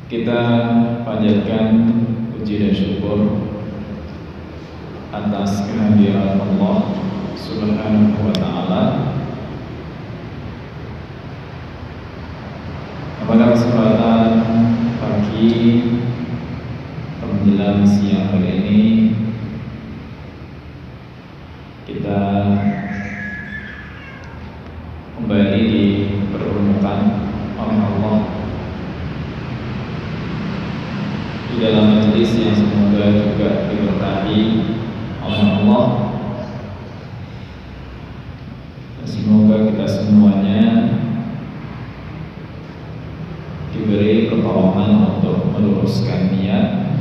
Kita panjatkan puji dan syukur atas kehadiran Allah Subhanahu wa ta'ala. Pada kesempatan pagi menjelang siang hari ini, kita kembali dipertemukan oleh Allah di dalam majelis yang semoga juga diberkahi oleh Allah. Semoga kita semuanya diberi pertolongan untuk meluruskan niat,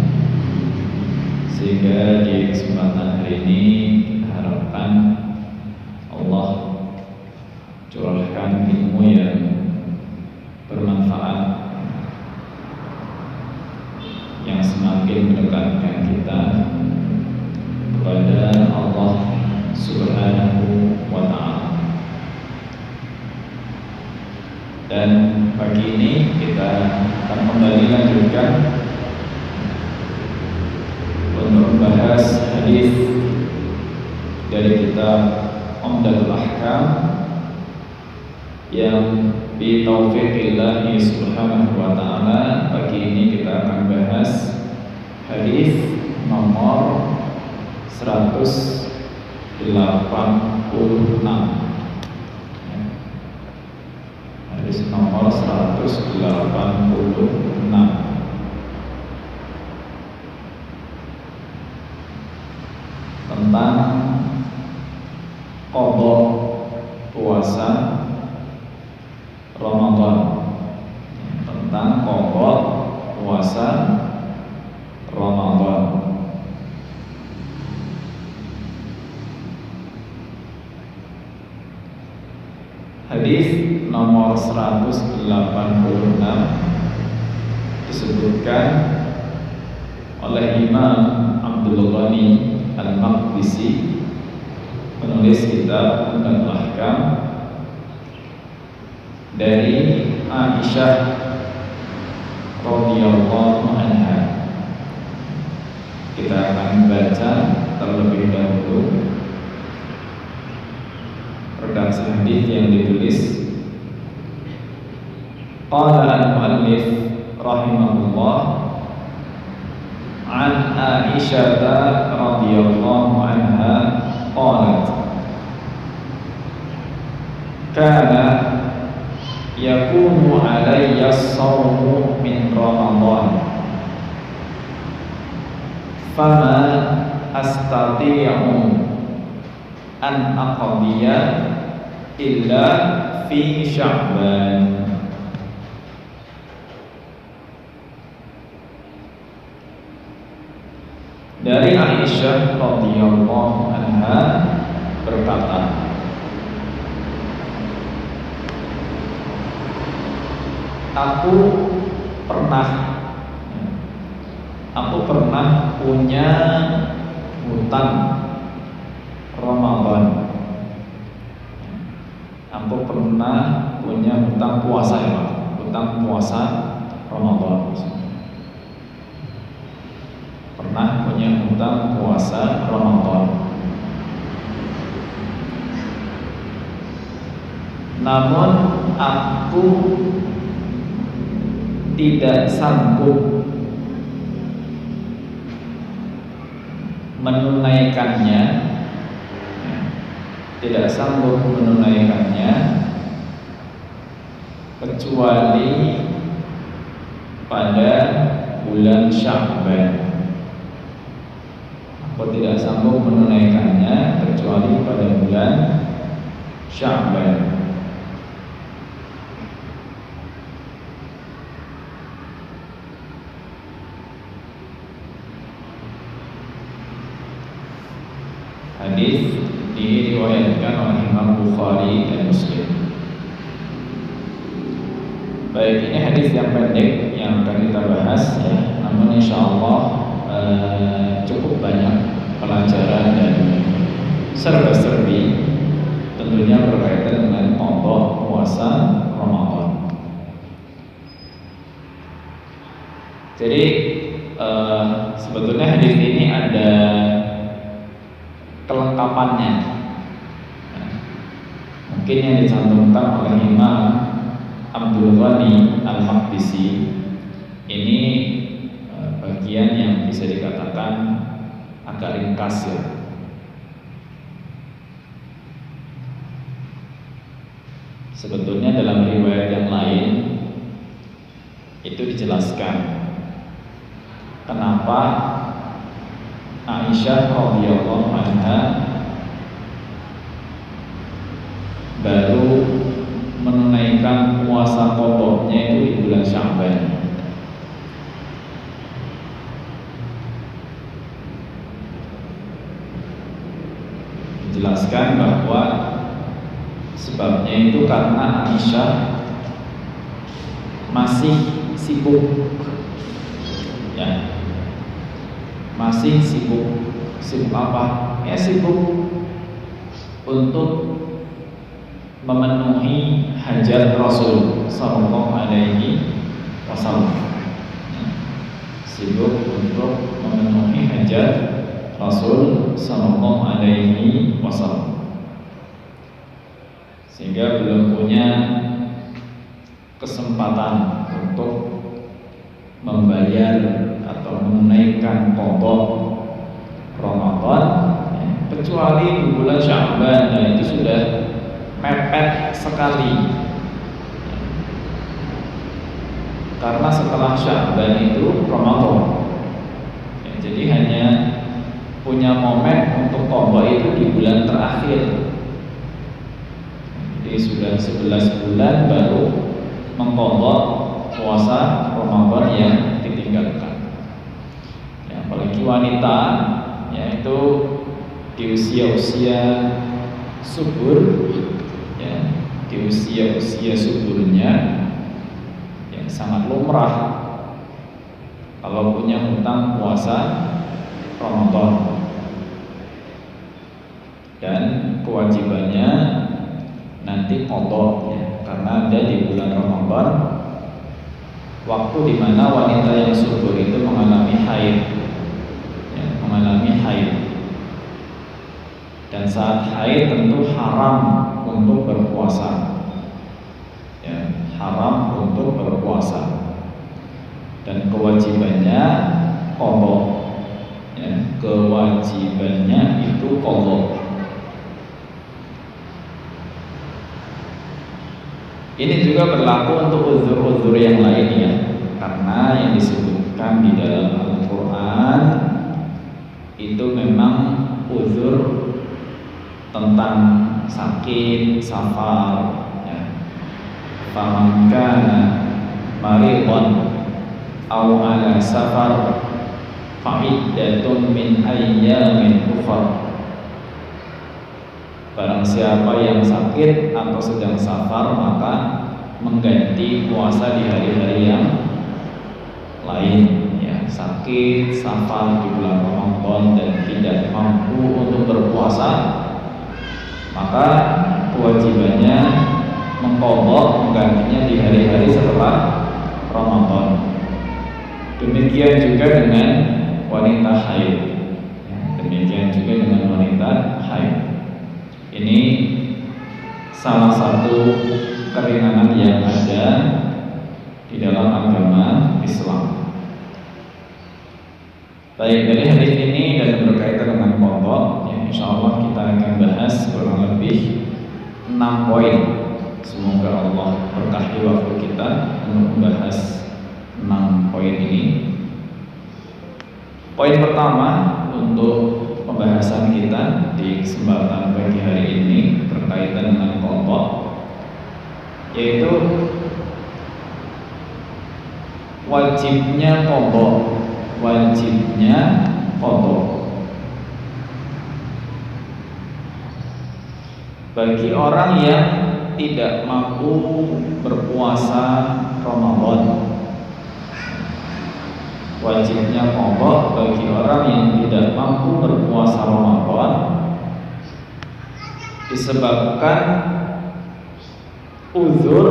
sehingga di kesempatan hari ini harapkan Allah curahkan ilmu yang bermanfaat, yang semakin mendekatkan kita kepada Allah Subhanahu wa ta'ala. Dan pagi ini kita akan kembali lanjutkan untuk membahas hadis dari kitab Umdatul Ahkam yang bi taufiqillah Subhanahu wa ta'ala. Pagi ini kita akan bahas hadis nomor 186. Hadis nomor 186 tentang qada puasa Ramadan. Tentang qada puasa Ramadan. Hadis nomor 186 disebutkan oleh Imam Abdul Ghani Al-Maqdisi, penulis kitab Umdatul Ahkam, dari Aisyah radhiyallahu anha. Kita akan baca terlebih dahulu redaksi hadis yang ditulis. Qala al-muallif rahimahullah an Aisyah radhiyallahu anha qalat kana yakunu alayya as-sawmu min Ramadan fama astati'u an aqdiya illa fi Sya'ban. Dari Aisyah radhiyallahu anha berkata, Aku pernah punya hutang Ramadan. Aku pernah punya hutang puasa, ya Pak. Hutang puasa Ramadan. Pernah punya hutang puasa Ramadan. Namun aku tidak sanggup menunaikannya, kecuali pada bulan Sya'ban. Aku tidak sanggup menunaikannya kecuali pada bulan Sya'ban. Hadis diriwayatkan oleh Imam Bukhari dan Muslim. Baik, ini hadis yang pendek yang akan kita bahas, ya. Namun insya Allah cukup banyak pelajaran dan serba-serbi, tentunya berkaitan dengan qada puasa Ramadan. Jadi sebetulnya hadis ini ada kelengkapannya. Mungkin yang dicantumkan oleh Imam Abdul Ghani Al-Maqdisi ini bagian yang bisa dikatakan agak ringkas ya. Sebetulnya dalam riwayat yang lain itu dijelaskan kenapa Aisyah radhiyallahu anha baru menunaikan puasa qadha-nya itu di bulan Sya'ban. Dijelaskan bahwa sebabnya itu karena Aisyah masih sibuk, ya, masih sibuk apa? Ya sibuk untuk memenuhi hajat Rasul Sallallahu Alaihi Wasallam. Sibuk untuk memenuhi hajat Rasul Sallallahu Alaihi Wasallam, sehingga belum punya kesempatan untuk membayar atau menunaikan qadha Ramadan, kecuali di bulan Sya'ban. Dan itu sudah mepet sekali, karena setelah Sya'ban itu Ramadan, ya, jadi hanya punya momen untuk qadha itu di bulan terakhir. Jadi sudah 11 bulan baru mengqadha puasa Ramadan yang ditinggalkan. Ya, apalagi wanita, yaitu di usia-usia subur, ya, di usia-usia suburnya yang sangat lumrah kalau punya hutang puasa Ramadan, dan kewajibannya nanti qadha, ya, karena ada di bulan Ramadan waktu di mana wanita yang subur itu mengalami haid, ya, mengalami haid. Dan saat haid tentu haram untuk berpuasa, ya, haram untuk berpuasa, dan kewajibannya qadha, ya, kewajibannya itu qadha. Ini juga berlaku untuk uzur-uzur yang lainnya, karena yang disebutkan di dalam Al-Quran itu memang uzur tentang sakit, safar, ya. Faman kana maridhan aw ala safar fa iddatun min ayyamin ukhra. Barang siapa yang sakit atau sedang safar, maka mengganti puasa di hari-hari yang lain, ya. Sakit, safar di bulan Ramadan dan tidak mampu untuk berpuasa, maka kewajibannya mengqadha, menggantinya di hari-hari setelah Ramadan. Demikian juga dengan wanita haid, ya. Demikian juga dengan wanita haid. Ini salah satu keringanan yang ada di dalam agama Islam. Baik, dari hadis ini dan berkaitan dengan qadha, ya, insyaallah kita akan bahas kurang lebih 6 poin. Semoga Allah berkahi waktu kita untuk membahas 6 poin ini. Poin pertama untuk pembahasan kita di kesempatan pagi hari ini berkaitan dengan qadha, yaitu wajibnya qadha. Wajibnya qadha bagi orang yang tidak mampu berpuasa Ramadan. Wajibnya qadha bagi orang yang tidak mampu berpuasa Ramadan disebabkan uzur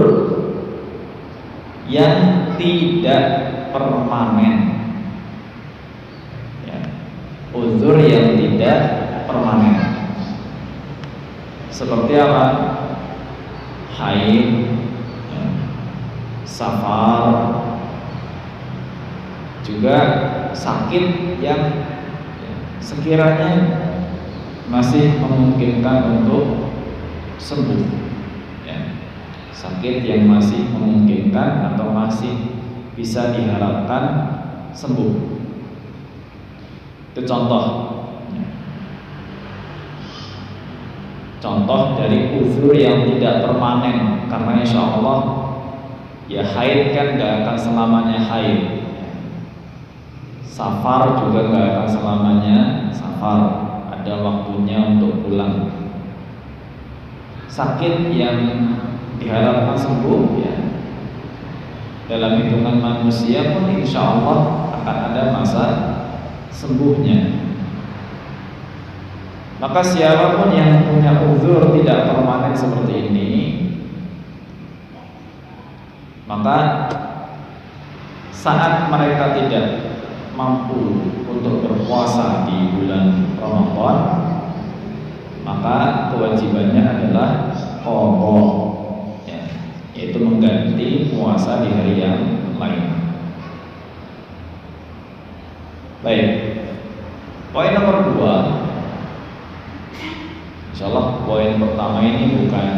yang tidak permanen. Ya. Uzur yang tidak permanen. Seperti apa? Haid, ya, safar, juga sakit yang sekiranya masih memungkinkan untuk sembuh, ya. Sakit yang masih memungkinkan atau masih bisa diharapkan sembuh. Itu contoh, ya. Contoh dari uzur yang tidak permanen, karena insya Allah ya haid kan gak akan selamanya haid, safar juga gak akan selamanya safar, ada waktunya untuk pulang. Sakit yang diharapkan sembuh, ya, dalam hitungan manusia pun insya Allah akan ada masa sembuhnya. Maka siapapun yang punya uzur tidak permanen seperti ini, maka saat mereka tidak mampu untuk berpuasa di bulan Ramadan, maka kewajibannya adalah qadha, ya, yaitu mengganti puasa di hari yang lain. Baik, poin nomor 2. Insyaallah poin pertama ini bukan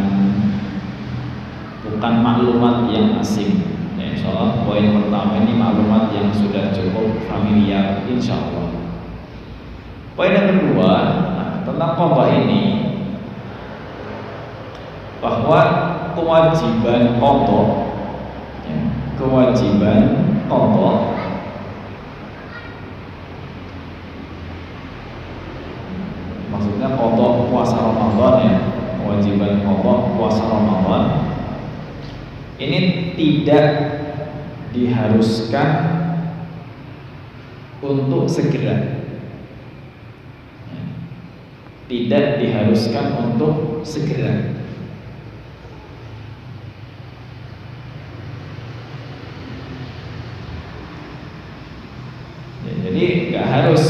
maklumat yang asing. Ya, insyaallah poin pertama ini maklumat yang sudah cukup familiar insyaallah. Poin yang kedua, tentang qadha ini, bahwa kewajiban qadha, ya, kewajiban qadha maksudnya qadha puasa Ramadan, ya, kewajiban qadha puasa Ramadan ini tidak diharuskan untuk segera, ya, tidak diharuskan untuk segera. Ya, jadi nggak harus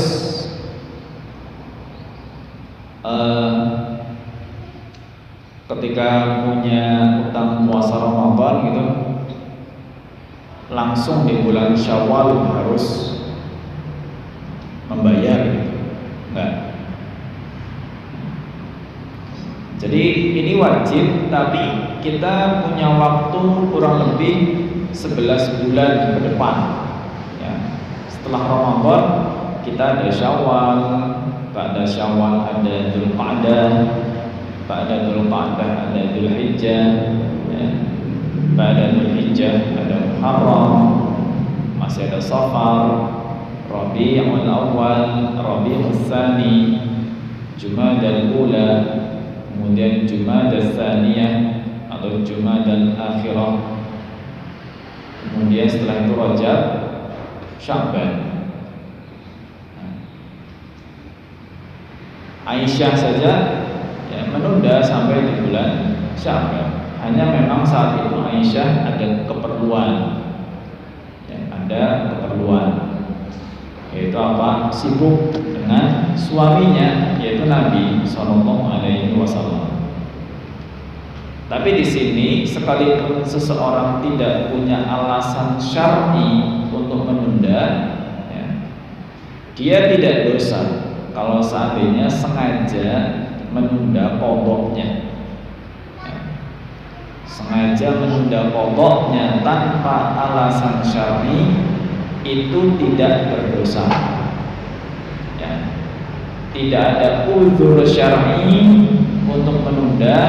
ketika punya utang puasa Ramadan gitu langsung di bulan Syawal harus membayar gitu. Enggak. Jadi ini wajib, tapi kita punya waktu kurang lebih 11 bulan ke depan, ya. Setelah Ramadan kita ada Syawal, pada Syawal ada Dzulqa'dah, pada Dzulqa'dah ada Dzulhijjah, ya. Pada Dzulhijjah ada Muharram, masih ada Safar, Rabiul Awal, Rabiul Tsani, Jumadal Ula, kemudian Jumadal Tsaniyah atau Jumadal Akhirah, kemudian setelah itu Rajab, Sya'ban. Aisyah saja, ya, menunda sampai di bulan Sya'ban. Hanya memang saat itu Aisyah ada keperluan, ya, ada keperluan, yaitu apa? Sibuk dengan suaminya, yaitu Nabi SAW. Tapi di sini sekalipun seseorang tidak punya alasan syar'i untuk menunda, ya, dia tidak dosa kalau seandainya sengaja menunda qadhanya, ya. Sengaja menunda qadhanya tanpa alasan syar'i itu tidak berdosa, ya. Tidak ada uzur syar'i untuk menunda,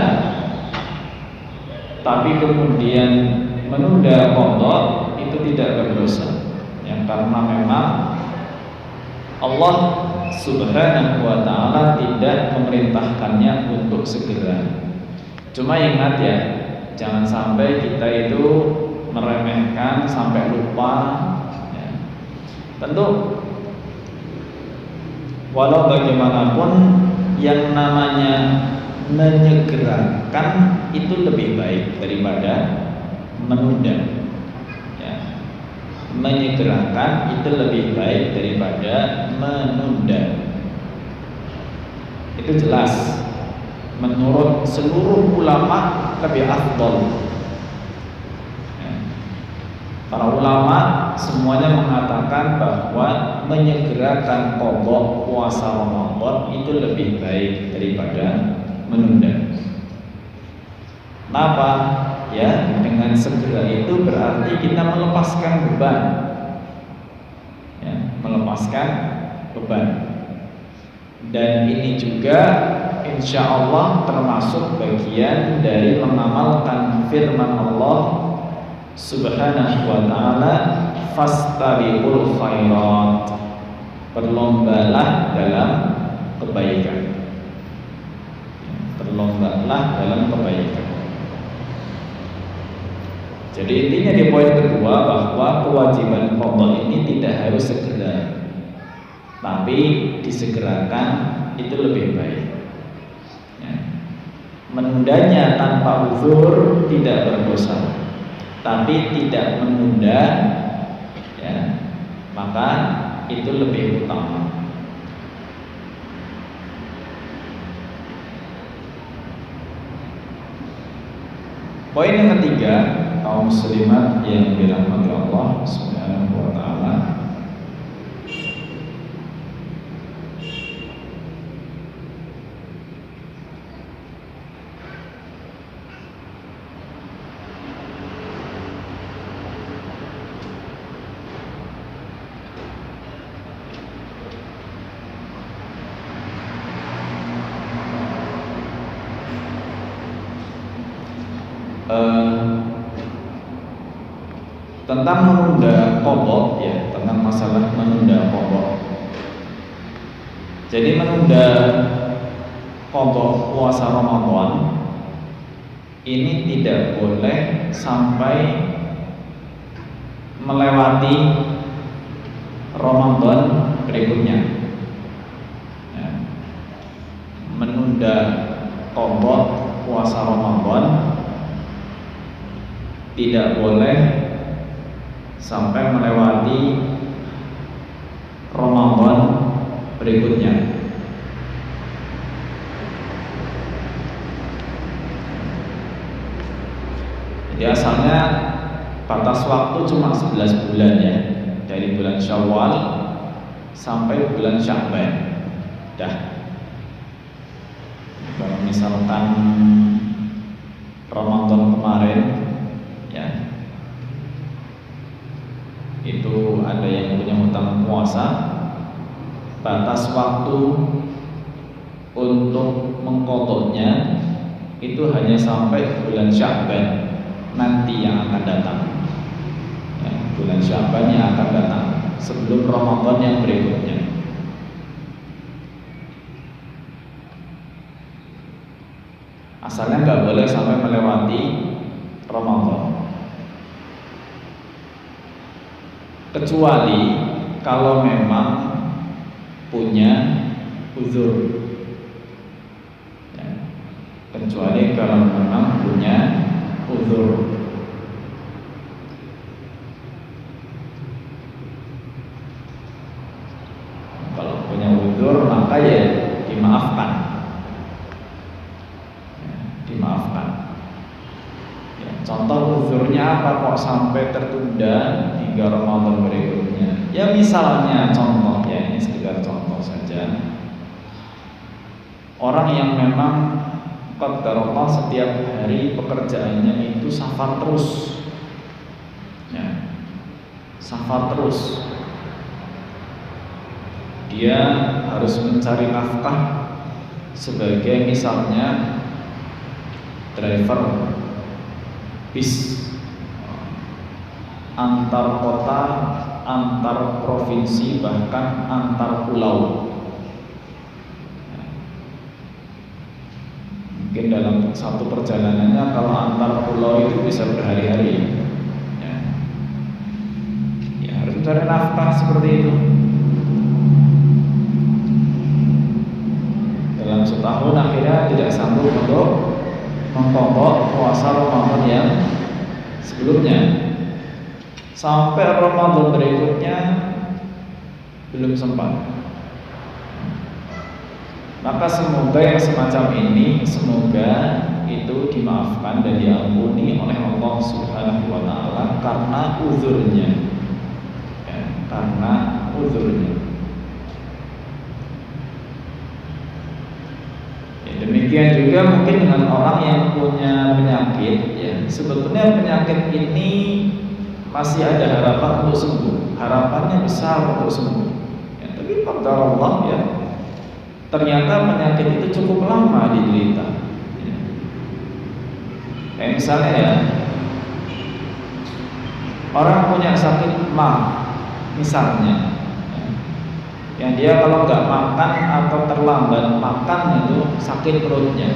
tapi kemudian menunda qadha itu tidak berdosa, ya, karena memang Allah Subhanahu wa ta'ala tidak memerintahkannya untuk segera. Cuma ingat ya, jangan sampai kita itu meremehkan sampai lupa, ya. Tentu walau bagaimanapun yang namanya menyegerakan itu lebih baik daripada menunda. menyegerakan itu lebih baik daripada menunda. Itu jelas menurut seluruh ulama lebih afdal. Para ulama semuanya mengatakan bahwa menyegerakan qada puasa Ramadan itu lebih baik daripada menunda. Kenapa? Ya, dengan segera itu berarti kita melepaskan beban. Ya, melepaskan beban. Dan ini juga insya Allah termasuk bagian dari mengamalkan firman Allah Subhanahu wa ta'ala, fastabiqul khairat, berlombalah dalam kebaikan. Berlombalah dalam kebaikan. Jadi intinya di poin kedua bahwa kewajiban qada ini tidak harus segera, tapi disegerakan itu lebih baik. Ya. Menundanya tanpa uzur tidak berdosa, tapi tidak menunda, ya, maka itu lebih utama. Poin yang ketiga, kaum muslimat yang dirahmati Allah Subhanahu wa ta'ala, tentang menunda qada, ya, tentang masalah menunda qada. Jadi menunda qada puasa Ramadan ini tidak boleh sampai melewati Ramadan berikutnya. Ya. Menunda qada puasa Ramadan tidak boleh sampai melewati Ramadan berikutnya. Jadi asalnya batas waktu cuma 11 bulan, ya, dari bulan Syawal sampai bulan Sya'ban. Dah. Kalau misalkan Ramadan kemarin, ya, itu ada yang punya hutang puasa, batas waktu untuk mengqadanya itu hanya sampai bulan Sya'ban nanti yang akan datang, ya, bulan Sya'ban yang akan datang sebelum Ramadan yang berikutnya. Asalnya nggak boleh sampai melewati Ramadan, kecuali kalau memang punya uzur, ya, kecuali kalau memang punya uzur. Kalau punya uzur maka ya dimaafkan, ya, dimaafkan. Ya, contoh uzurnya apa kok sampai tertunda hingga Ramadan berikutnya? Ya misalnya contoh, ya ini sekedar contoh saja. Orang yang memang qadarullah setiap hari pekerjaannya itu safar terus, ya, safar terus. Dia harus mencari nafkah sebagai misalnya driver bis antar kota, antar provinsi, bahkan antar pulau. Mungkin dalam satu perjalanannya kalau antar pulau itu bisa berhari-hari, ya. Ya, harus mencari nafkah seperti itu. Dalam setahun akhirnya tidak sanggup untuk mengqadha puasa Ramadan yang sebelumnya, sampai Ramadan berikutnya belum sempat. Maka semoga yang semacam ini, semoga itu dimaafkan dan diampuni oleh Allah Subhanahu wa taala karena uzurnya. Ya, karena uzurnya. Ya, demikian juga mungkin dengan orang yang punya penyakit, ya. Sebetulnya penyakit ini masih ada harapan untuk sembuh. Harapannya besar untuk sembuh. Ya, tapi qadar Allah, ya. Ternyata penyakit itu cukup lama diderita. Kayak misalnya, ya, orang punya sakit mah, misalnya, yang dia kalau nggak makan atau terlambat makan itu sakit perutnya.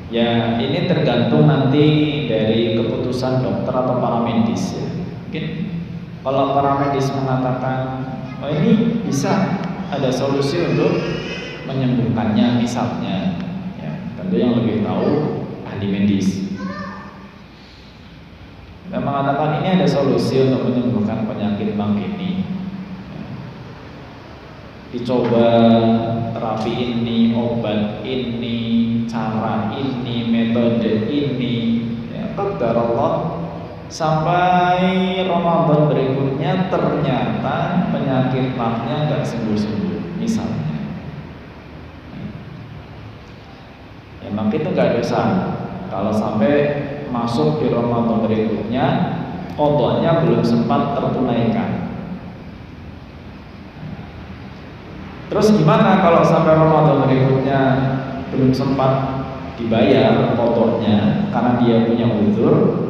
Ya, ini tergantung nanti dari keputusan dokter atau para medis, ya. Mungkin kalau para medis mengatakan, oh ini bisa ada solusi untuk menyembuhkannya misalnya, ya, tentu yang lebih tahu ahli medis. Dan mengatakan ini ada solusi untuk menyembuhkan penyakit bang ini, ya. Dicoba terapi ini, obat ini, cara ini, metode ini, ya, qadar Allah. Sampai Ramadan berikutnya ternyata penyakit mahnya nggak sembuh-sembuh, misalnya. Ya, maka itu nggak dosa. Kalau sampai masuk di Ramadan berikutnya, qadanya belum sempat tertunaikan. Terus gimana kalau sampai Ramadan berikutnya belum sempat dibayar qadanya karena dia punya uzur?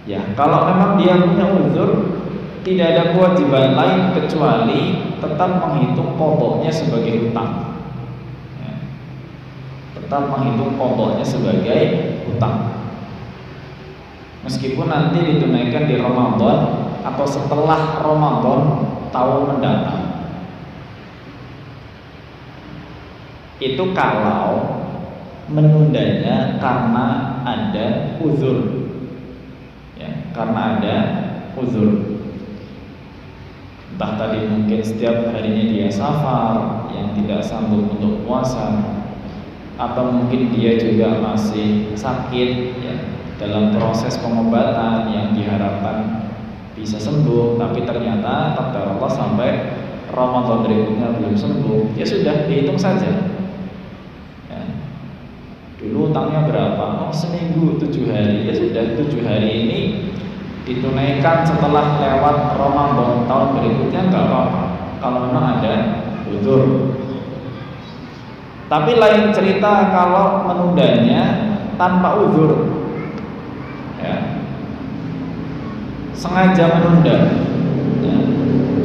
Ya, kalau memang dia punya uzur, tidak ada kewajiban lain kecuali tetap menghitung qadanya sebagai hutang. Ya, tetap menghitung qadanya sebagai hutang. Meskipun nanti ditunaikan di Ramadan atau setelah Ramadan tahun mendatang. Itu kalau menundanya karena ada uzur. Karena ada uzur, entah tadi mungkin setiap harinya dia safar yang tidak sanggup untuk puasa, atau mungkin dia juga masih sakit, ya, dalam proses pengobatan yang diharapkan bisa sembuh, tapi ternyata qadar Allah sampai Ramadan berikutnya belum sembuh, ya sudah dihitung saja. Ya. Dulu utangnya berapa? Oh, seminggu 7 hari, ya sudah 7 hari ini ditunaikan setelah lewat Ramadan tahun berikutnya nggak apa-apa kalau memang ada uzur. Tapi lain cerita kalau menundanya tanpa uzur, ya, sengaja menunda, ya,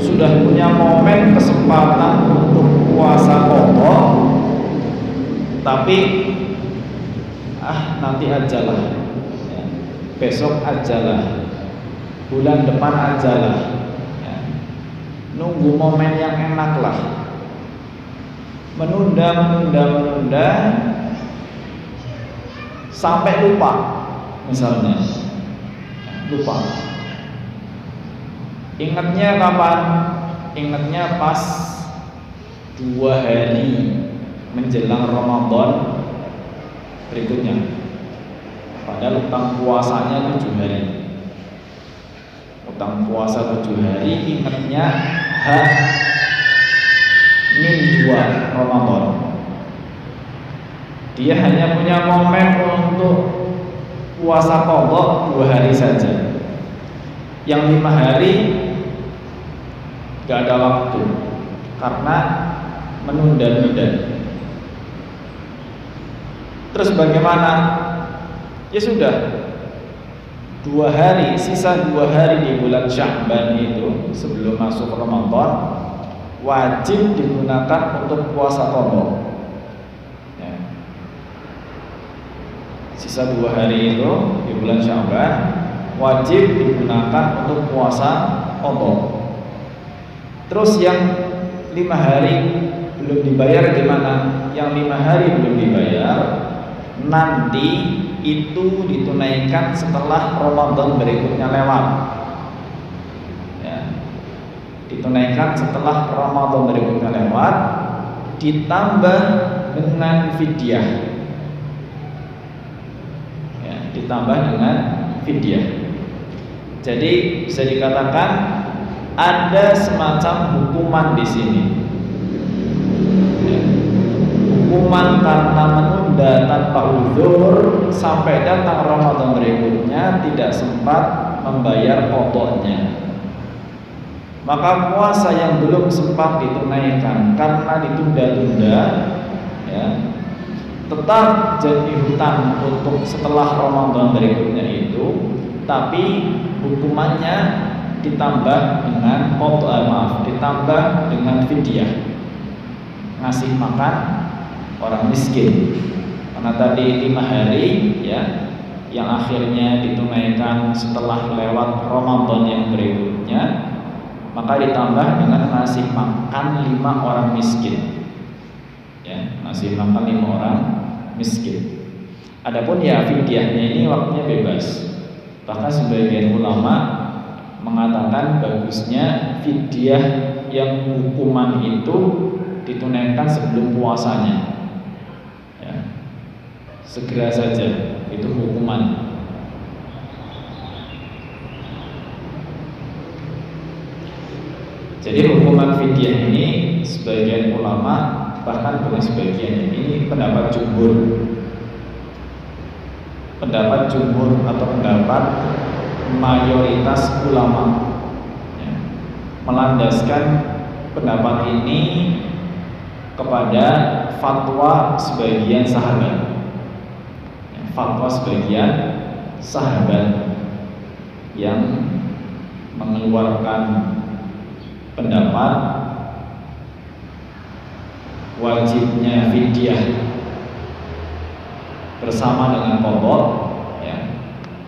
sudah punya momen kesempatan untuk puasa qadha, tapi nanti ajalah, ya, besok ajalah, bulan depan ajalah, ya. Nunggu momen yang enak lah, menunda sampai lupa, misalnya, lupa. Ingatnya kapan? Ingatnya pas 2 hari menjelang Ramadan berikutnya, padahal utang puasanya 7 hari. Utang puasa 7 hari, ingatnya H-2 Ramadan. Dia hanya punya momen untuk puasa qadha 2 hari saja. Yang 5 hari gak ada waktu karena menunda-nunda. Terus bagaimana? Ya sudah, 2 hari, sisa 2 hari di bulan Sya'ban itu sebelum masuk Ramadan wajib digunakan untuk puasa qadha, ya. Sisa 2 hari itu di bulan Sya'ban wajib digunakan untuk puasa qadha. Terus yang 5 hari belum dibayar gimana? Yang 5 hari belum dibayar, nanti itu ditunaikan setelah Ramadan berikutnya lewat. Ya, ditunaikan setelah Ramadan berikutnya lewat, ditambah dengan fidyah. Ya, ditambah dengan fidyah. Jadi bisa dikatakan ada semacam hukuman di sini. Ya, hukuman karena menunda tanpa uzur sampai datang Ramadan berikutnya tidak sempat membayar pokoknya. Maka puasa yang belum sempat ditunaikan karena ditunda-tunda, ya, tetap jadi hutang untuk setelah Ramadan berikutnya itu, tapi hukumannya ditambah dengan ditambah dengan fidyah, ngasih makan orang miskin. Karena tadi 5 hari, ya, yang akhirnya ditunaikan setelah lewat Ramadan yang berikutnya, maka ditambah dengan ngasih makan 5 orang miskin. Ya, ngasih makan 5 orang miskin. Adapun ya fidyahnya ini waktunya bebas. Bahkan sebagian ulama mengatakan bagusnya fidyah yang hukuman itu ditunaikan sebelum puasanya. Ya, segera saja, itu hukuman. Jadi hukuman fidyah ini sebagian ulama, bahkan bukan sebagian, ini pendapat jumhur. Pendapat jumhur atau pendapat mayoritas ulama, ya, melandaskan pendapat ini kepada fatwa sebagian sahabat. Ya, fatwa sebagian sahabat yang mengeluarkan pendapat wajibnya fidyah bersama dengan qadha, ya,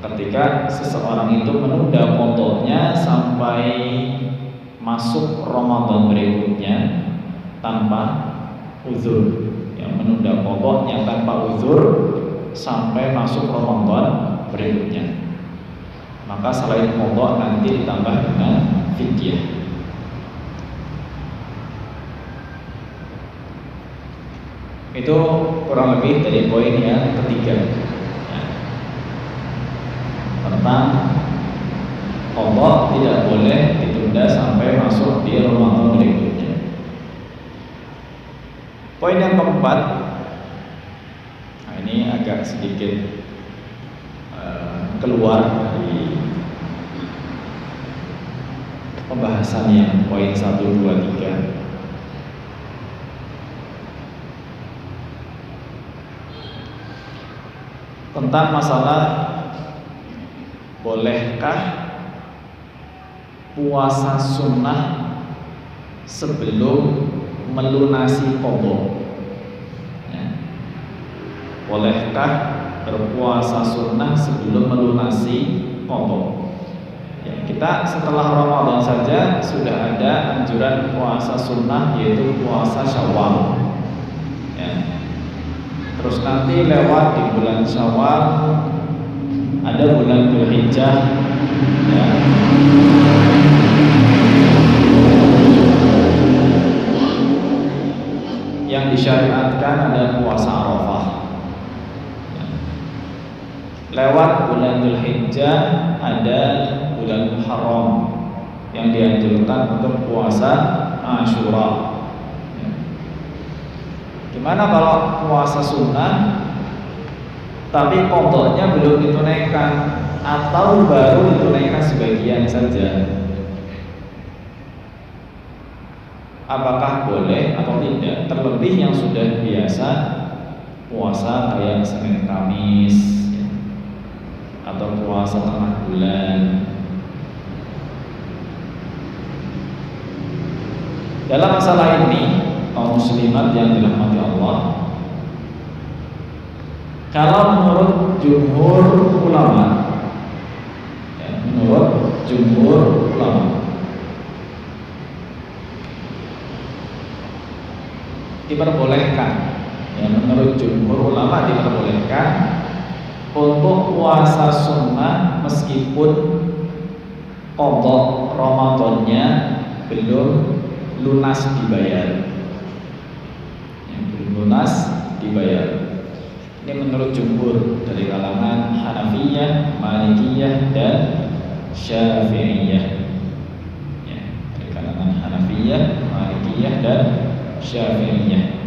ketika seseorang itu menunda qadhanya sampai masuk Ramadan berikutnya tanpa uzur, ya, menunda qadhanya tanpa uzur sampai masuk Ramadan berikutnya, maka selain qadha nanti ditambah dengan fidyah. Itu kurang lebih dari poin yang ketiga, ya, tentang qadha tidak boleh ditunda sampai masuk di Ramadan berikutnya. Poin yang keempat, nah ini agak sedikit keluar dari pembahasan yang poin 1, 2, 3. Tentang masalah bolehkah puasa sunnah sebelum melunasi qadha, ya. Bolehkah berpuasa sunnah sebelum melunasi qadha, ya, kita setelah Ramadan saja sudah ada anjuran puasa sunnah, yaitu puasa Syawal, ya. Terus nanti lewat di bulan Syawal ada bulan Dzulhijjah, ya. Yang disyariatkan ada puasa Arafah, ya. Lewat bulan Dzulhijjah ada bulan Muharram yang dianjurkan untuk puasa Asyura. Gimana kalau puasa sunnah tapi qadhanya belum ditunaikan atau baru ditunaikan sebagian saja? Apakah boleh atau tidak? Terlebih yang sudah biasa puasa kayak Senin Kamis, ya, atau puasa tengah bulan. Dalam masalah ini, kaum muslimat yang dirahmati Allah, kalau menurut jumhur ulama, ya, menurut jumhur ulama, diperbolehkan, ya, menurut jumhur ulama diperbolehkan untuk puasa sunnah meskipun qadha Ramadannya belum lunas dibayar, ya, belum lunas dibayar. Ini menurut jumhur dari kalangan Hanafiyah, Malikiyah, dan Syafi'iyah, ya, dari kalangan Hanafiyah, Malikiyah, dan Syafi'iyah.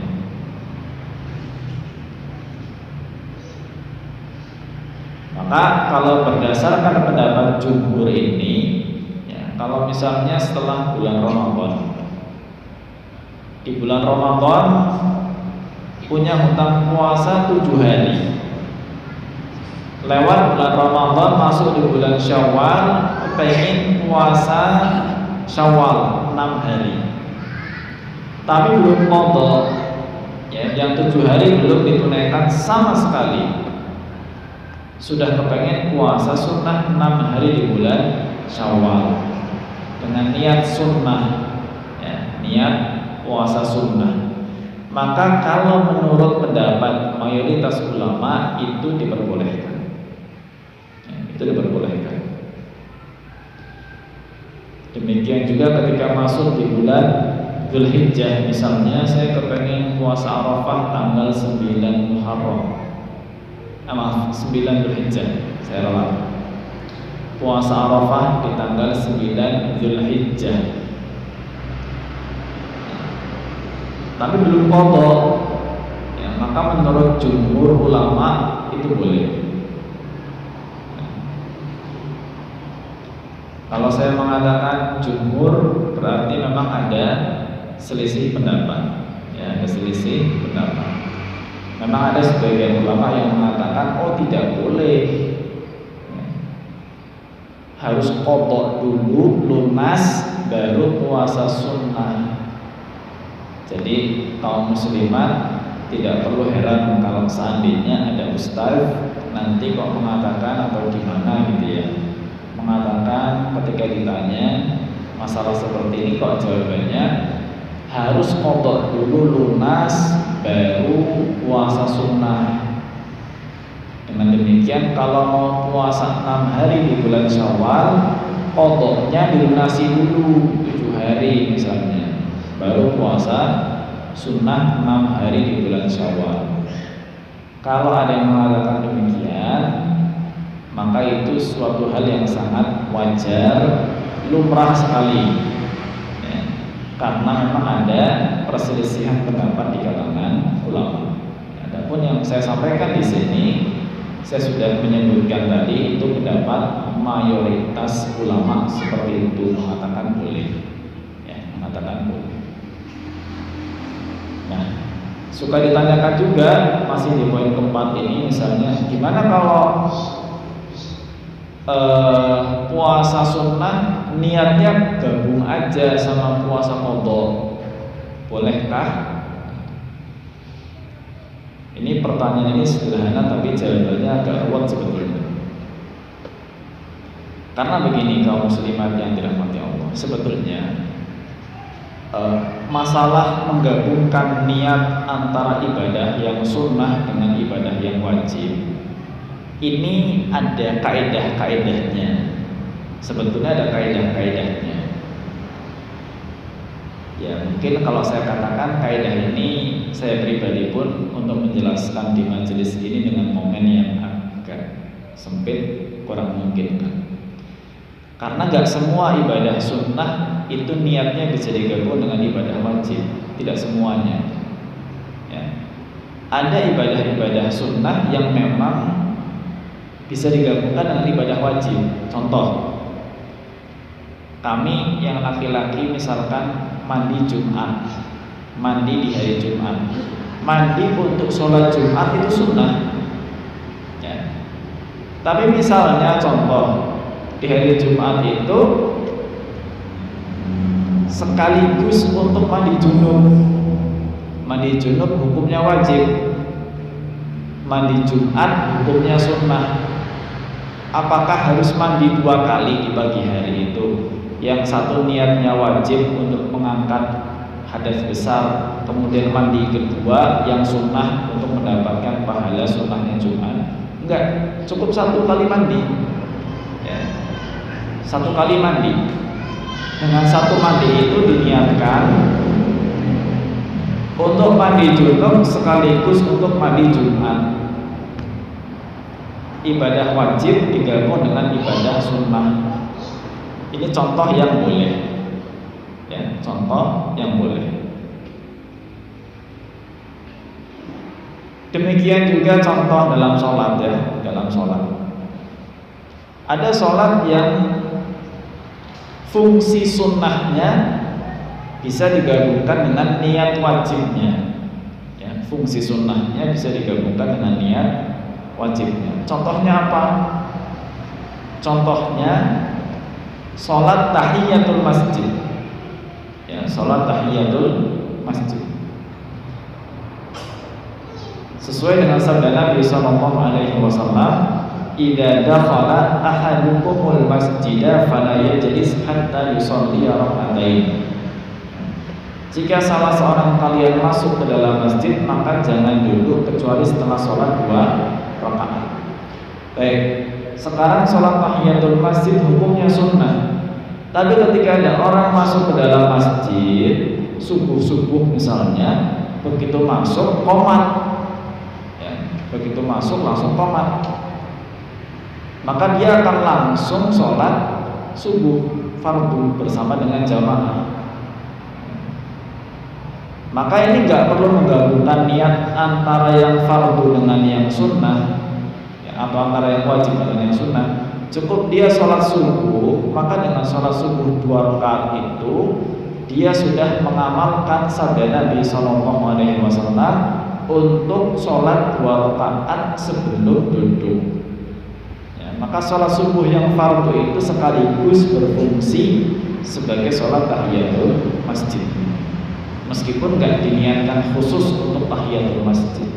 Maka kalau berdasarkan pendapat jumhur ini, ya, kalau misalnya setelah bulan Ramadan, di bulan Ramadan punya hutang puasa 7 hari, lewat bulan Ramadan masuk di bulan Syawal, pengen puasa Syawal 6 hari, tapi belum qadha, ya, yang 7 hari belum ditunaikan sama sekali, sudah kepengen puasa sunnah 6 hari di bulan Syawal dengan niat sunnah, ya, niat puasa sunnah. Maka kalau menurut pendapat mayoritas ulama itu diperbolehkan, ya, itu diperbolehkan. Demikian juga ketika masuk di bulan Dzulhijjah, misalnya saya kepengen puasa Arafah tanggal 9 Muharram, maaf, 9 Dzulhijjah, saya ralat. Puasa Arafah di tanggal 9 Dzulhijjah, tapi belum qadha, ya, maka menurut jumhur ulama itu boleh. Kalau saya mengatakan jumhur berarti memang ada selisih pendapat, ya, ada selisih pendapat. Memang ada sebagian ulama yang mengatakan oh tidak boleh, harus qadha dulu, lunas, baru puasa sunnah. Jadi kaum muslimat tidak perlu heran kalau seandainya ada ustaz nanti kok mengatakan atau gimana gitu ya, mengatakan ketika ditanya masalah seperti ini kok jawabannya harus qadha dulu, lunas, baru puasa sunnah. Dengan demikian kalau mau puasa 6 hari di bulan Syawal, qadhanya dilunasi dulu 7 hari misalnya, baru puasa sunnah 6 hari di bulan Syawal. Kalau ada yang mengatakan demikian, maka itu suatu hal yang sangat wajar, lumrah sekali, ya, karena memang ada perselisihan pendapat di kalangan ulama. Adapun yang saya sampaikan di sini, saya sudah menyebutkan tadi, itu pendapat mayoritas ulama seperti itu, mengatakan boleh, ya, mengatakan boleh. Nah, suka ditanyakan juga masih di poin keempat ini, misalnya gimana kalau puasa sunnah niatnya gabung aja sama puasa qadha, bolehkah? Ini pertanyaan ini sederhana tapi jawabannya agak ruwet sebetulnya. Karena begini kaum muslimat yang dirahmati Allah, sebetulnya masalah menggabungkan niat antara ibadah yang sunnah dengan ibadah yang wajib ini ada kaidah-kaidahnya. Sebetulnya ada kaidah-kaidahnya. Ya mungkin kalau saya katakan kaidah ini, saya pribadi pun untuk menjelaskan di majelis ini dengan momen yang agak sempit, kurang memungkinkan. Karena gak semua ibadah sunnah itu niatnya bisa digabung dengan ibadah wajib, tidak semuanya. Ya. Ada ibadah-ibadah sunnah yang memang bisa digabungkan dengan ibadah wajib. Contoh, kami yang laki-laki misalkan mandi Jumat, mandi di hari Jumat, mandi untuk sholat Jumat itu sunnah, ya. Tapi misalnya contoh di hari Jumat itu sekaligus untuk mandi junub. Mandi junub hukumnya wajib, mandi Jumat hukumnya sunnah. Apakah harus mandi 2 kali di pagi hari itu? Yang satu niatnya wajib untuk mengangkat hadas besar, kemudian mandi kedua yang sunnah untuk mendapatkan pahala sunnahnya Jumat. Enggak, cukup 1 kali mandi ya. 1 kali mandi. Dengan 1 mandi itu diniatkan untuk mandi junub sekaligus untuk mandi Jumat. Ibadah wajib digabung dengan ibadah sunnah. Ini contoh yang boleh ya, contoh yang boleh. Demikian juga contoh dalam sholat ya, dalam sholat. Ada sholat yang fungsi sunnahnya bisa digabungkan dengan niat wajibnya ya, fungsi sunnahnya bisa digabungkan dengan niat wajibnya. Contohnya apa? Contohnya sholat tahiyatul masjid ya, sholat tahiyatul masjid sesuai dengan sabda Nabi sallallahu alaihi wasallam, "Idza dakhala ahadukumul masjida fala yajlis hatta yusalli rak'atain." Jika salah seorang kalian masuk ke dalam masjid, maka jangan duduk kecuali setelah sholat 2 rakaat. Baik, sekarang sholat tahiyatul masjid hukumnya sunnah. Tapi ketika ada orang masuk ke dalam masjid subuh-subuh misalnya, begitu masuk qomat. Begitu masuk langsung qomat, maka dia akan langsung sholat subuh fardu bersama dengan jamaah. Maka ini nggak perlu menggabungkan niat antara yang fardu dengan yang sunnah ya, atau antara yang wajib dengan yang sunnah. Cukup dia sholat subuh, maka dengan sholat subuh 2 rakaat itu dia sudah mengamalkan sabda Nabi Sallallahu Alaihi Wasallam untuk sholat 2 rakaat sebelum duduk ya, maka sholat subuh yang fardu itu sekaligus berfungsi sebagai sholat tahiyatul masjid, meskipun gak diniatkan khusus untuk tahiyatul masjid,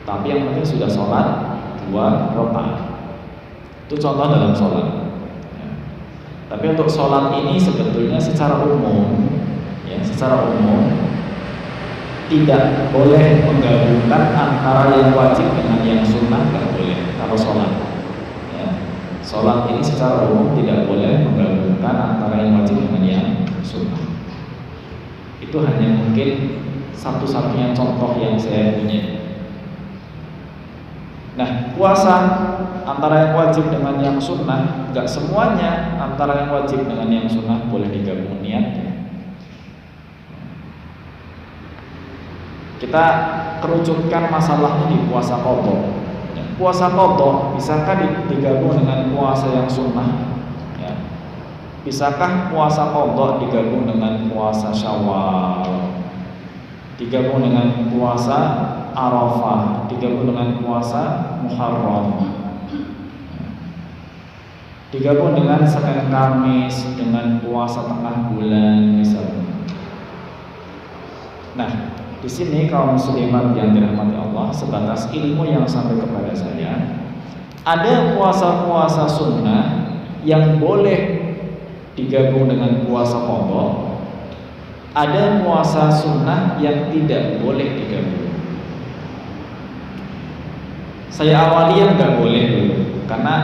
tapi yang penting sudah sholat 2 rakaat. Itu contoh dalam sholat ya. Tapi untuk sholat ini sebetulnya secara umum ya, secara umum tidak boleh menggabungkan antara yang wajib dengan yang sunnah, tidak boleh kalau sholat ya. Sholat ini secara umum tidak boleh menggabungkan antara yang wajib dengan yang sunnah. Itu hanya mungkin satu-satunya contoh yang saya punya. Nah, puasa antara yang wajib dengan yang sunnah, enggak semuanya antara yang wajib dengan yang sunnah boleh digabung niatnya. Kita kerucutkan masalahnya di puasa qadha. Puasa qadha bisakah digabung dengan puasa yang sunnah? Ya. Bisakah puasa qadha digabung dengan puasa Syawal? Digabung dengan puasa Arafah, digabung dengan puasa Muharram. Digabung dengan Senin Kamis dengan puasa tengah bulan misalnya. Nah, di sini kaum muslimat yang dirahmati Allah, sebatas ilmu yang sampai kepada saya, ada puasa-puasa sunnah yang boleh digabung dengan puasa qadha, ada puasa sunnah yang tidak boleh digabung. Saya awali yang nggak boleh dulu, karena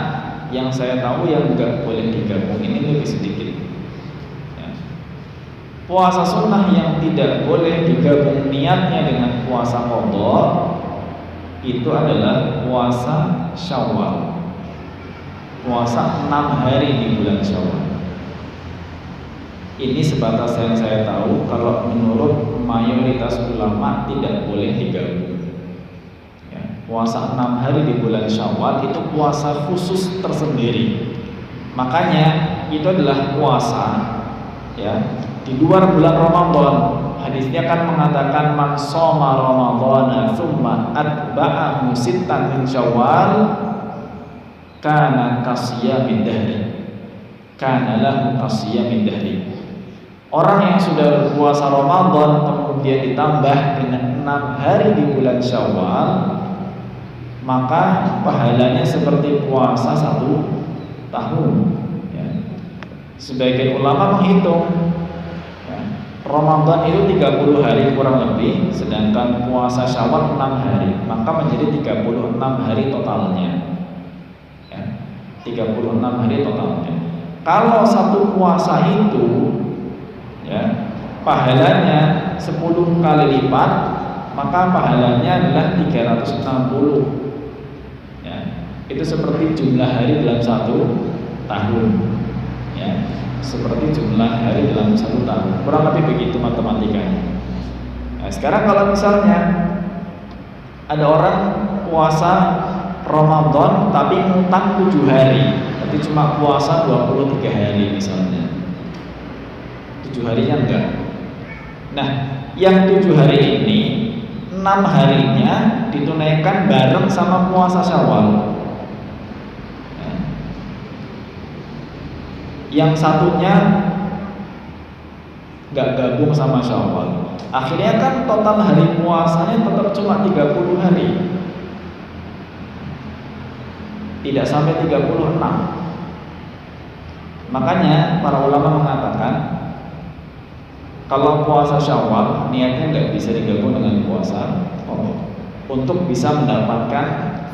yang saya tahu yang nggak boleh digabung ini lebih sedikit. Puasa sunnah yang tidak boleh digabung niatnya dengan puasa qadha itu adalah puasa Syawal. Puasa 6 hari di bulan Syawal. Ini sebatas yang saya tahu, kalau menurut mayoritas ulama tidak boleh digabung. Ya, puasa 6 hari di bulan Syawal itu puasa khusus tersendiri. Makanya itu adalah puasa ya di luar bulan Ramadan. Hadisnya kan mengatakan man shoma ramadhana tsumma atba'ahu sittan min Syawal kana kasiyamid dahri. Kana lahu kasiyamid dahri. Orang yang sudah berpuasa Ramadan kemudian ditambah dengan 6 hari di bulan Syawal, maka pahalanya seperti puasa 1 tahun ya. Sebagian ulama menghitung Ramadan itu 30 hari kurang lebih, sedangkan puasa Syawal 6 hari, maka menjadi 36 hari totalnya. Ya, 36 hari totalnya. Kalau satu puasa itu ya, pahalanya 10 kali lipat, maka pahalanya adalah 360. Ya, itu seperti jumlah hari dalam satu tahun. Ya, seperti jumlah hari dalam satu tahun, kurang lebih begitu matematikanya. Nah, sekarang kalau misalnya ada orang puasa Ramadan tapi ngutang 7 hari, tapi cuma puasa 23 hari misalnya, 7 harinya enggak. Nah, yang 7 hari ini 6 harinya ditunaikan bareng sama puasa Syawal. Yang satunya nggak gabung sama Syawal. Akhirnya kan total hari puasanya tetap cuma 30 hari. Tidak sampai 36. Makanya para ulama mengatakan kalau puasa Syawal niatnya nggak bisa digabung dengan puasa Qadha untuk bisa mendapatkan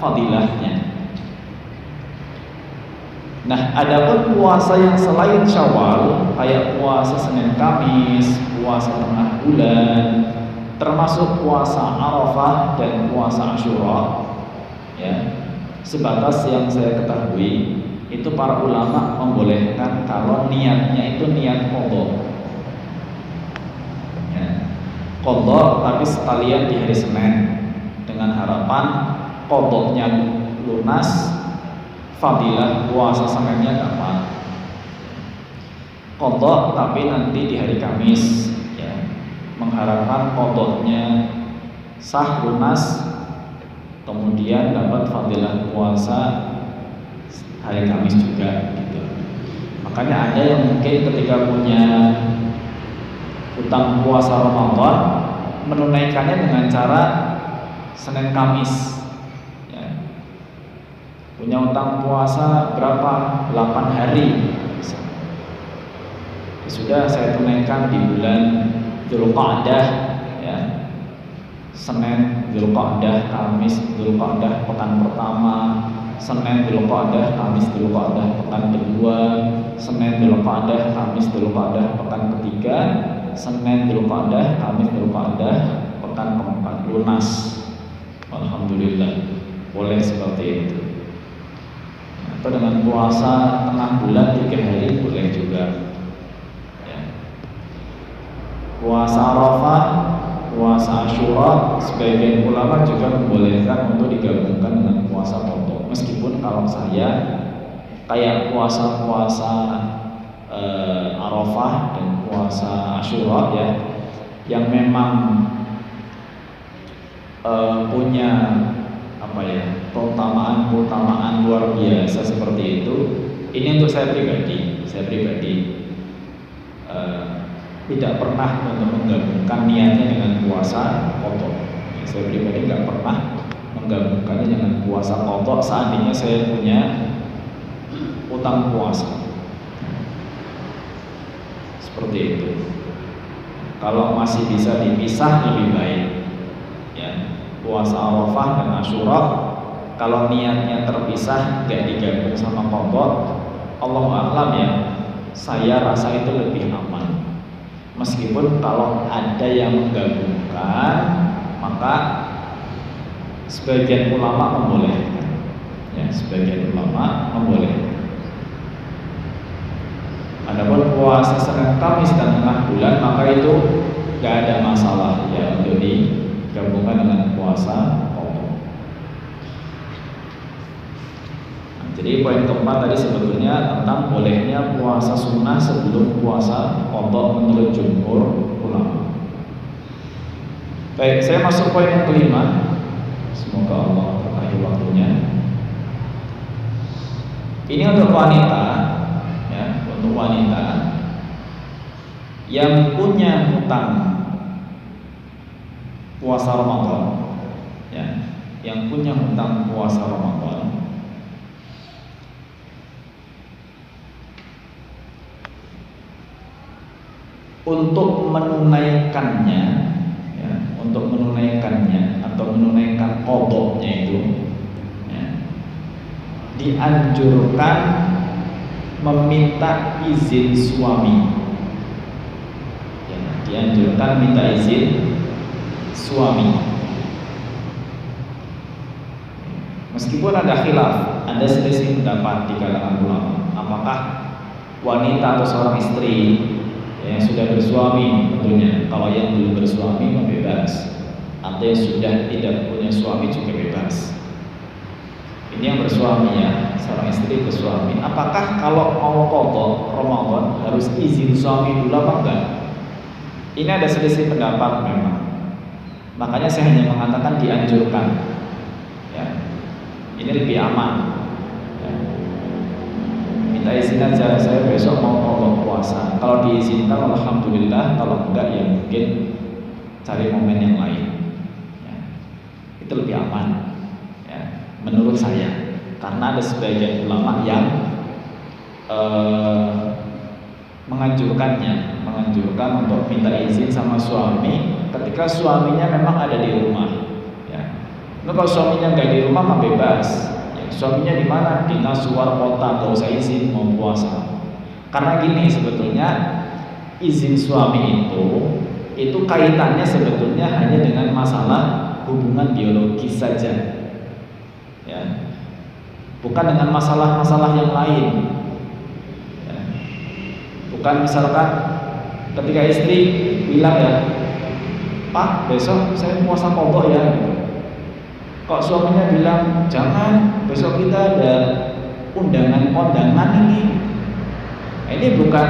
fadilahnya. Nah, adapun puasa yang selain Syawal, kayak puasa Senin Kamis, puasa tengah bulan, termasuk puasa Arafah dan puasa Asyura, ya, sebatas yang saya ketahui, itu para ulama membolehkan kalau niatnya itu niat qadha. Ya, qadha tapi sekalian di hari Senin dengan harapan qadhanya lunas, fadilah puasa Seninnya dapat. Qadha tapi nanti di hari Kamis, ya, mengharapkan qadhanya sah lunas, kemudian dapat fadilah puasa hari Kamis juga gitu. Makanya ada yang mungkin ketika punya utang puasa Ramadan menunaikannya dengan cara Senin Kamis. Punya utang puasa berapa? 8 hari. Sudah saya tunaikan di bulan Dzulqa'dah, ya. Senin Dzulqa'dah, Kamis Dzulqa'dah pekan pertama, Senin Dzulqa'dah, Kamis Dzulqa'dah pekan kedua, Senin Dzulqa'dah, Kamis Dzulqa'dah pekan ketiga, Senin Dzulqa'dah, Kamis Dzulqa'dah pekan keempat lunas. Alhamdulillah, boleh seperti itu. Atau dengan puasa tengah bulan 3 hari boleh juga, ya. Puasa Arafah, puasa Asyura, sebagian ulama juga membolehkan untuk digabungkan dengan puasa Qadha. Meskipun kalau saya kayak puasa-puasa Arafah dan puasa Asyura, ya, yang memang punya apa ya, keutamaan luar biasa seperti itu. Ini untuk saya pribadi tidak pernah untuk menggabungkan niatnya dengan puasa Qadha. Saya pribadi nggak pernah menggabungkannya dengan puasa Qadha seandainya saya punya utang puasa seperti itu. Kalau masih bisa dipisah lebih baik, ya. Puasa Arafah dan Asyura kalau niatnya terpisah nggak digabung sama Qadha, Allahu a'lam, ya, saya rasa itu lebih aman. Meskipun kalau ada yang menggabungkan, maka sebagian ulama membolehkan, ya, sebagian ulama membolehkan. Adapun puasa Senin Kamis dan tengah bulan, maka itu nggak ada masalah, ya, untuk digabungkan dengan puasa Qadha. Jadi poin keempat tadi sebetulnya tentang bolehnya puasa sunnah sebelum puasa Qadha menurut jumhur ulama. Baik, saya masuk poin yang kelima. Semoga Allah berkahi waktunya. Ini untuk wanita, ya, untuk wanita yang punya hutang puasa Ramadan, ya, yang punya hutang puasa Ramadan, untuk menunaikannya, ya, untuk menunaikannya atau menunaikan qadha-nya itu, ya, dianjurkan meminta izin suami. Ya, dianjurkan minta izin suami. Meskipun ada khilaf, ada selisih pendapat di kalangan ulama, apakah wanita atau seorang istri yang sudah bersuami, tentunya kalau yang belum bersuami bebas, atau yang sudah tidak punya suami juga bebas. Ini yang bersuami, ya, seorang istri bersuami, apakah kalau mau qadha Ramadan harus izin suami dulu apa enggak? Ini ada selisih pendapat memang. Makanya saya hanya mengatakan dianjurkan, ya. Ini lebih aman, ya. Minta izin aja, saya besok mau qadha puasa. Kalau diizinkan alhamdulillah, kalau enggak ya mungkin cari momen yang lain, ya. Itu lebih aman, ya, menurut saya. Karena ada sebagian ulama yang menganjurkan untuk minta izin sama suami ketika suaminya memang ada di rumah. Nah, kalau suaminya nggak di rumah mah bebas, ya, suaminya di mana? Dinas luar kota, nggak usah izin mau puasa. Karena gini, sebetulnya izin suami itu kaitannya sebetulnya hanya dengan masalah hubungan biologis saja, ya, bukan dengan masalah-masalah yang lain, ya. Bukan misalkan ketika istri bilang, ya, Pak, besok saya puasa qadha ya. Kok suaminya bilang, jangan, besok kita ada undangan-kondangan ini. Nah, ini bukan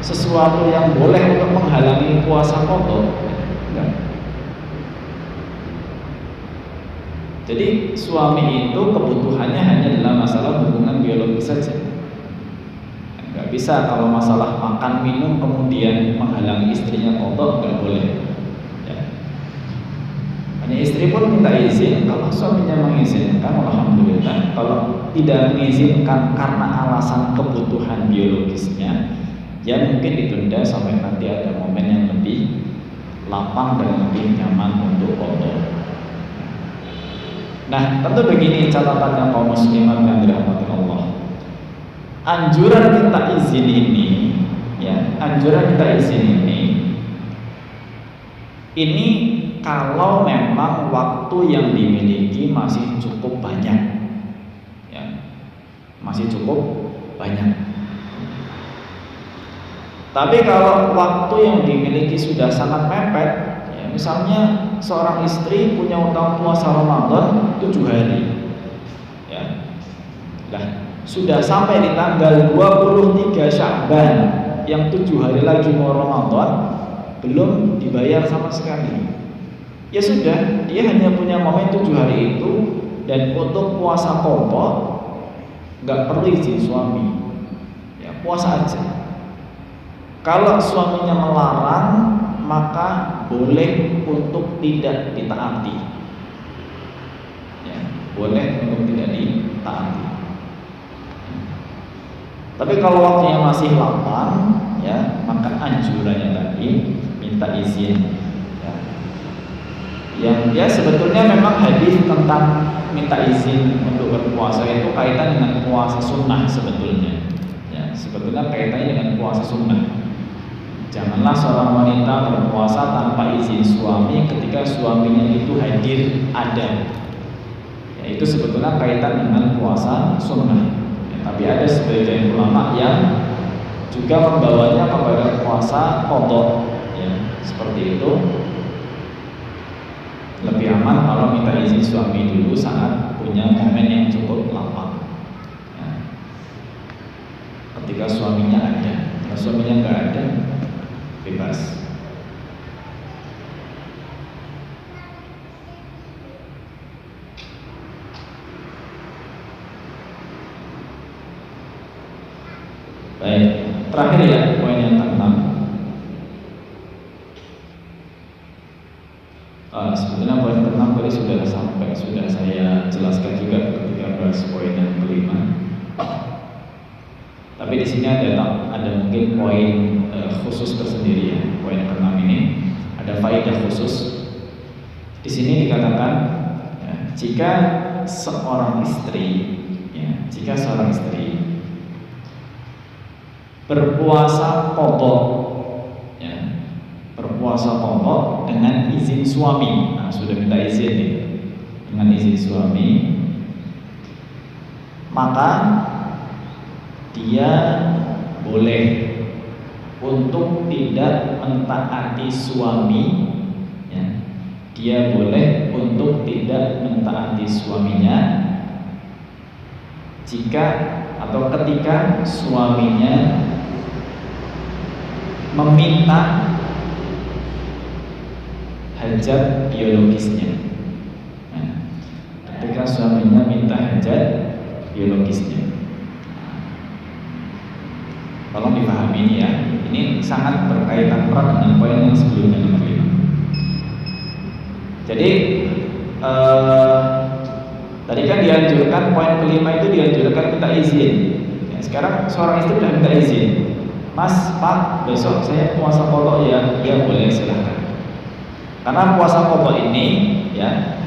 sesuatu yang boleh untuk menghalangi puasa qadha. Enggak. Jadi suami itu kebutuhannya hanya dalam masalah hubungan biologis saja. Enggak bisa kalau masalah makan minum kemudian menghalangi istrinya qadha, enggak boleh. Hanya istri pun minta izin, kalau suaminya mengizinkan alhamdulillah, kalau tidak mengizinkan karena alasan kebutuhan biologisnya, ya mungkin ditunda sampai nanti ada momen yang lebih lapang dan lebih nyaman untuk qadha. Nah, tentu begini catatannya kaum muslimat yang dirahmati Allah. Anjuran minta izin ini, ya, anjuran minta izin ini kalau memang waktu yang dimiliki masih cukup banyak, ya, masih cukup banyak. Tapi kalau waktu yang dimiliki sudah sangat mepet, ya, misalnya seorang istri punya utang puasa Ramadan 7 hari, ya, nah, sudah sampai di tanggal 23 Sya'ban, yang 7 hari lagi mau Ramadan, belum dibayar sama sekali. Ya sudah, dia hanya punya momen 7 hari itu, dan untuk puasa qadha nggak perlu izin suami, ya, puasa aja. Kalau suaminya melarang, maka boleh untuk tidak ditaati, ya, boleh untuk tidak ditaati. Tapi kalau waktunya masih lapang, ya, maka anjurannya tadi minta izin. Yang ya sebetulnya memang hadis tentang minta izin untuk berpuasa itu kaitan dengan puasa sunnah sebetulnya, ya, sebetulnya kaitannya dengan puasa sunnah. Janganlah seorang wanita berpuasa tanpa izin suami ketika suaminya itu hadir ada, ya, itu sebetulnya kaitan dengan puasa sunnah, ya, tapi ada sebagian ulama yang juga membawanya kepada puasa qadha, ya, seperti itu. Lebih aman kalau minta izin suami dulu saat punya momen yang cukup lapang, ya. Ketika suaminya ada, kalau suaminya nggak ada, bebas. Baik, terakhir ya poin yang ke-6. Sebetulnya poin ke-6 tadi sudah saya jelaskan juga ketika bahas poin yang ke-5. Tapi di sini ada mungkin poin khusus tersendiri. jika seorang istri berpuasa qadha, ya, berpuasa qadha dengan izin suami. Nah, sudah minta izin nih, dengan izin suami, maka dia boleh untuk tidak mentaati suami, ya. Dia boleh untuk tidak mentaati suaminya jika atau ketika suaminya meminta hajat biologisnya. Nah, ketika suaminya minta hajat biologisnya, tolong dipahami ini ya. Ini sangat berkaitan erat dengan poin yang sebelumnya nomor 5. Jadi tadi kan dianjurkan, poin kelima itu dianjurkan minta izin. Ya, sekarang seorang istri sudah minta izin. Mas, Pak, besok saya puasa qadha ya? Iya boleh, silahkan. Karena puasa qadha ini, ya,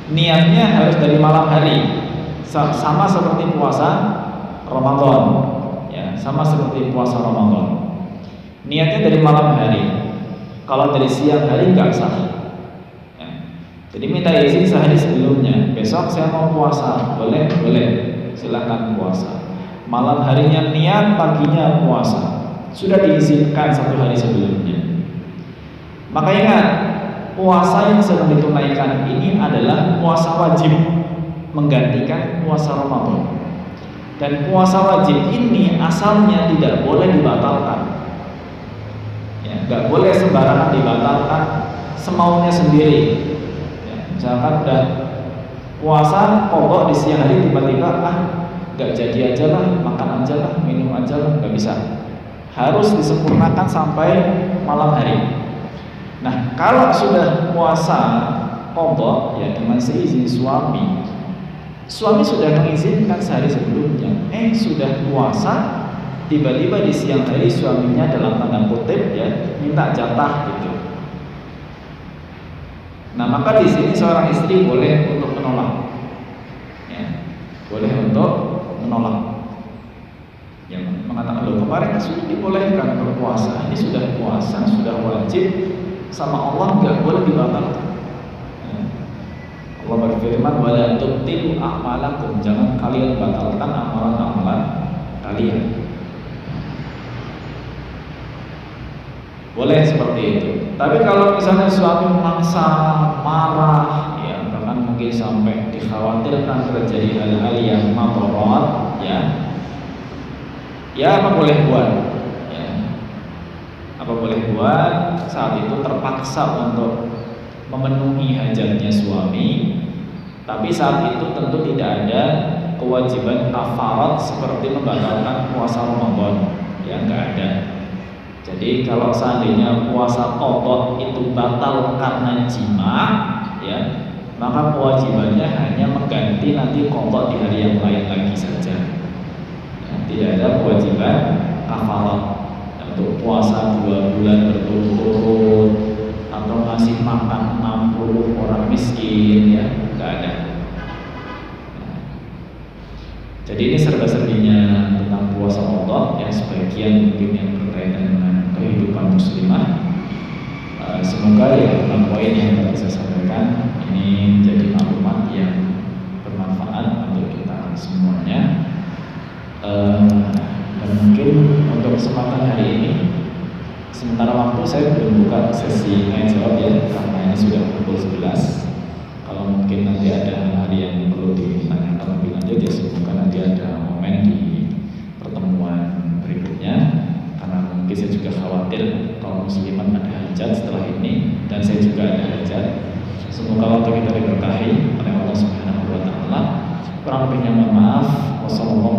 niatnya harus dari malam hari, sama seperti puasa Ramadan, ya, sama seperti puasa Ramadan. Niatnya dari malam hari. Kalau dari siang hari nggak sah. Ya. Jadi minta izin sehari sebelumnya. Besok saya mau puasa, boleh, silahkan puasa. Malam harinya niat, paginya puasa, sudah diizinkan 1 hari sebelumnya. Maka ingat, puasa yang sedang ditunaikan ini adalah puasa wajib, menggantikan puasa Ramadan. Dan puasa wajib ini asalnya tidak boleh dibatalkan, ya, nggak boleh sembarangan dibatalkan semaunya sendiri. Ya, misalkan udah puasa qadha di siang hari, tiba-tiba nggak jadi aja lah, makan aja lah, minum aja lah, nggak bisa. Harus disempurnakan sampai malam hari. Nah, kalau sudah puasa qadha, ya dengan seizin suami sudah mengizinkan sehari sebelumnya, sudah puasa, tiba-tiba di siang hari suaminya dalam tanda kutip, ya, minta jatah gitu. Nah, maka di sini seorang istri boleh untuk menolak, ya, boleh untuk menolak, yang mengatakan, loh kemarin sudah dibolehkan berpuasa, ini sudah puasa, sudah wajib sama Allah, nggak boleh dibatalkan. Allah berfirman, wala tubtilu a'malakum, jangan kalian batalkan amalan-amalan kalian. Boleh seperti itu. Tapi kalau misalnya suami memaksa, marah, ya, bahkan mungkin sampai dikhawatirkan terjadi hal-hal yang madharat, ya apa boleh buat, ya, apa boleh buat. Saat itu terpaksa untuk memenuhi hajatnya suami, tapi saat itu tentu tidak ada kewajiban kafarat seperti membatalkan puasa Ramadan, ya, nggak ada. Jadi kalau seandainya puasa qadha itu batal karena jima, ya, maka kewajibannya hanya mengganti nanti qadha di hari yang lain lagi saja. Ya, tidak ada kewajiban kafarat untuk puasa 2 bulan berturut-turut atau ngasih makan 60 orang miskin, ya, nggak ada. Jadi ini serba-serbinya tentang puasa qadha, yang sebagian mungkin yang berkaitan dengan kehidupan muslimah. Semoga ya poin yang tadi saya sampaikan ini menjadi maklumat yang bermanfaat untuk kita semuanya. Dan mungkin untuk kesempatan hari ini, sementara waktu saya belum buka sesi tanya jawab, ya, karena ini sudah pukul 11. Kalau mungkin nanti ada hal-hal yang perlu ditanyakan lebih lanjut, ya semoga nanti ada momen di pertemuan berikutnya. Karena mungkin saya juga khawatir kaum musliman ada hajat setelah ini, dan saya juga ada hajat. Semoga waktu kita diberkahi oleh Allah Subhanahu wa taala. Kurang lebihnya mohon maaf. Wassalamualaikum